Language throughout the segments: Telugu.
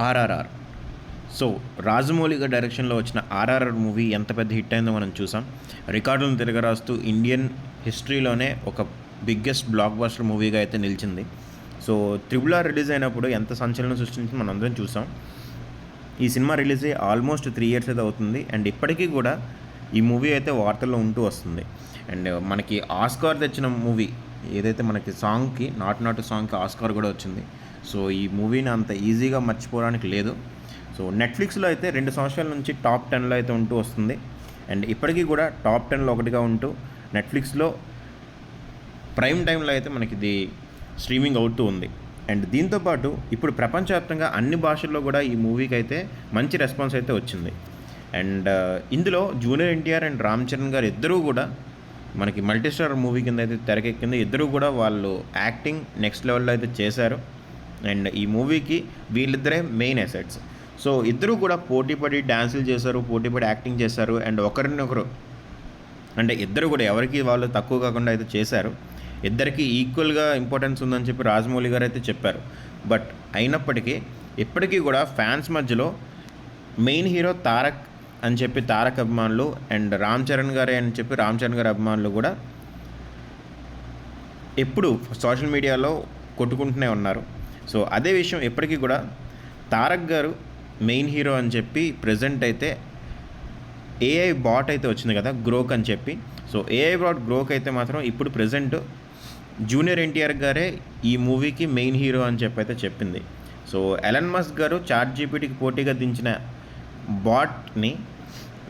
ఆర్ఆర్ఆర్. సో, రాజమౌళి గారి డైరెక్షన్‌లో వచ్చిన 'ఆర్ఆర్ఆర్' మూవీ ఎంత పెద్ద హిట్ అయిందో మనం చూసాం. రికార్డులను తిరగరాస్తూ ఇండియన్ హిస్టరీలోనే ఒక బిగ్గెస్ట్ బ్లాక్ బస్టర్ మూవీగా అయితే నిలిచింది. సో, 'త్రిబుల్ ఆర్' రిలీజ్ అయినప్పుడు ఎంత సంచలనం సృష్టించిందో మనందరం చూసాం. ఈ సినిమా రిలీజ్ అయ్యి ఆల్మోస్ట్ 3 ఇయర్స్ అయితే అవుతుంది. అండ్ ఇప్పటికీ కూడా ఈ మూవీ అయితే వార్తల్లో ఉంటూ వస్తుంది. అండ్ మనకి ఆస్కార్ తెచ్చిన మూవీ ఏదైతే మనకి సాంగ్‌కి 'నాటు నాటు' సాంగ్‌కి ఆస్కార్ కూడా వచ్చింది. సో, ఈ మూవీని అంత ఈజీగా మర్చిపోవడానికి లేదు. సో, నెట్‌ఫ్లిక్స్‌లో అయితే 2 సంవత్సరాల నుంచి టాప్ 10లో అయితే ఉంటూ వస్తుంది. అండ్ ఇప్పటికీ కూడా టాప్ 10లో ఒకటిగా ఉంటూ నెట్‌ఫ్లిక్స్‌లో ప్రైమ్ టైంలో అయితే మనకిది స్ట్రీమింగ్ అవుతూ ఉంది. అండ్ దీంతో పాటు ఇప్పుడు ప్రపంచవ్యాప్తంగా అన్ని భాషల్లో కూడా ఈ మూవీకి అయితే మంచి రెస్పాన్స్ అయితే వచ్చింది. అండ్ ఇందులో జూనియర్ ఎన్టీఆర్ అండ్ రామ్ చరణ్ గారు ఇద్దరూ కూడా మనకి మల్టీ స్టార్ మూవీ కింద అయితే తెరకెక్కింది. ఇద్దరూ కూడా వాళ్ళు యాక్టింగ్ నెక్స్ట్ లెవెల్లో అయితే చేశారు. అండ్ ఈ మూవీకి వీళ్ళిద్దరే మెయిన్ అసెట్స్. సో, ఇద్దరూ కూడా పోటీపడి డ్యాన్సులు చేశారు, పోటీపడి యాక్టింగ్ చేశారు. అండ్ ఒకరినొకరు అంటే ఇద్దరు కూడా ఎవరికి వాళ్ళు తక్కువ కాకుండా అయితే చేశారు. ఇద్దరికి ఈక్వల్గా ఇంపార్టెన్స్ ఉందని చెప్పి రాజమౌళి గారు అయితే చెప్పారు. బట్ అయినప్పటికీ ఇప్పటికీ కూడా ఫ్యాన్స్ మధ్యలో మెయిన్ హీరో తారక్ అని చెప్పి తారక్ అభిమానులు అండ్ రామ్ చరణ్ గారే అని చెప్పి రామ్ చరణ్ గారి అభిమానులు కూడా ఎప్పుడు సోషల్ మీడియాలో కొట్టుకుంటూనే ఉన్నారు. సో, అదే విషయం ఎప్పటికీ కూడా తారక్ గారు మెయిన్ హీరో అని చెప్పి ప్రెజెంట్ అయితే ఏఐ బాట్ అయితే వచ్చింది కదా గ్రోక్ అని చెప్పి. సో, ఏఐ బాట్ గ్రోక్ అయితే మాత్రం ఇప్పుడు ప్రెజెంట్ జూనియర్ ఎన్టీఆర్ గారే ఈ మూవీకి మెయిన్ హీరో అని చెప్పి అయితే చెప్పింది. సో, ఎలన్ మస్క్ గారు చాట్ జీపీటీకి పోటీగా దించిన బాట్ని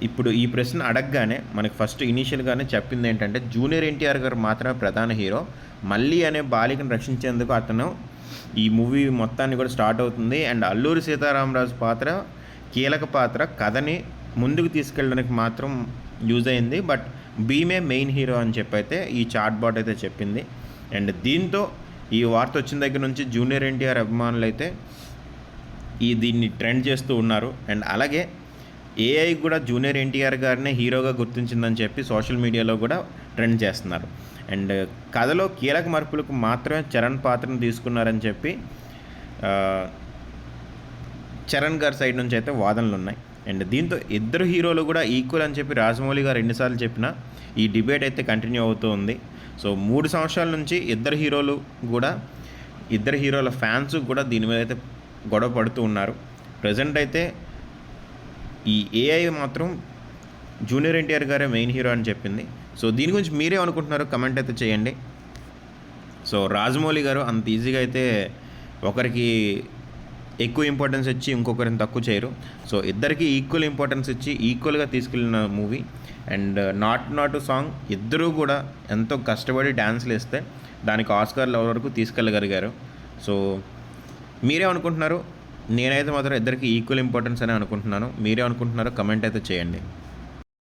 ఇప్పుడు ఈ ప్రశ్న అడగగానే మనకి ఫస్ట్ ఇనీషియల్గానే చెప్పింది ఏంటంటే జూనియర్ ఎన్టీఆర్ గారు మాత్రమే ప్రధాన హీరో, మళ్ళీ అనే బాలికను రక్షించేందుకు అతను ఈ మూవీ మొత్తాన్ని కూడా స్టార్ట్ అవుతుంది. అండ్ అల్లూరి సీతారామరాజు పాత్ర కీలక పాత్ర, కథని ముందుకు తీసుకెళ్ళడానికి మాత్రం యూజ్ అయింది. బట్ భీమే మెయిన్ హీరో అని చెప్పి అయితే ఈ చాట్ బాట్ అయితే చెప్పింది. అండ్ దీంతో ఈ వార్త వచ్చిన దగ్గర నుంచి జూనియర్ ఎన్టీఆర్ అభిమానులు అయితే దీన్ని ట్రెండ్ చేస్తూ ఉన్నారు. అండ్ అలాగే ఏఐ కూడా జూనియర్ ఎన్టీఆర్ గారినే హీరోగా గుర్తించిందని చెప్పి సోషల్ మీడియాలో కూడా ట్రెండ్ చేస్తున్నారు. అండ్ కథలో కీలక మార్పులకు మాత్రమే చరణ్ పాత్రను తీసుకున్నారని చెప్పి చరణ్ గారి సైడ్ నుంచి అయితే వాదనలు ఉన్నాయి. అండ్ దీంతో ఇద్దరు హీరోలు కూడా ఈక్వల్ అని చెప్పి రాజమౌళి గారు ఎన్నిసార్లు చెప్పినా ఈ డిబేట్ అయితే కంటిన్యూ అవుతూ ఉంది. సో, 3 సంవత్సరాల నుంచి ఇద్దరు హీరోల ఫ్యాన్స్ కూడా దీని మీద అయితే గొడవ పడుతూ ఉన్నారు. ప్రజెంట్ అయితే ఈ ఏఐ మాత్రం జూనియర్ ఎన్టీఆర్ గారే మెయిన్ హీరో అని చెప్పింది. సో, దీని గురించి మీరే అనుకుంటున్నారో కమెంట్ అయితే చేయండి. సో, రాజమౌళి గారు అంత ఈజీగా అయితే ఒకరికి ఎక్కువ ఇంపార్టెన్స్ ఇచ్చి ఇంకొకరిని తక్కువ చేయరు. సో, ఇద్దరికి ఈక్వల్ ఇంపార్టెన్స్ ఇచ్చి ఈక్వల్గా తీసుకెళ్ళిన మూవీ. అండ్ 'నాటు నాటు' సాంగ్ ఇద్దరూ కూడా ఎంతో కష్టపడి డ్యాన్స్లు వేస్తే దానికి ఆస్కార్ లెవెల్ వరకు తీసుకెళ్ళగలిగారు. సో, మీరే అనుకుంటున్నారు? నేనైతే మాత్రం ఇద్దరికి ఈక్వల్ ఇంపార్టెన్స్ అని అనుకుంటున్నాను. మీరే అనుకుంటున్నారో కమెంట్ అయితే చేయండి.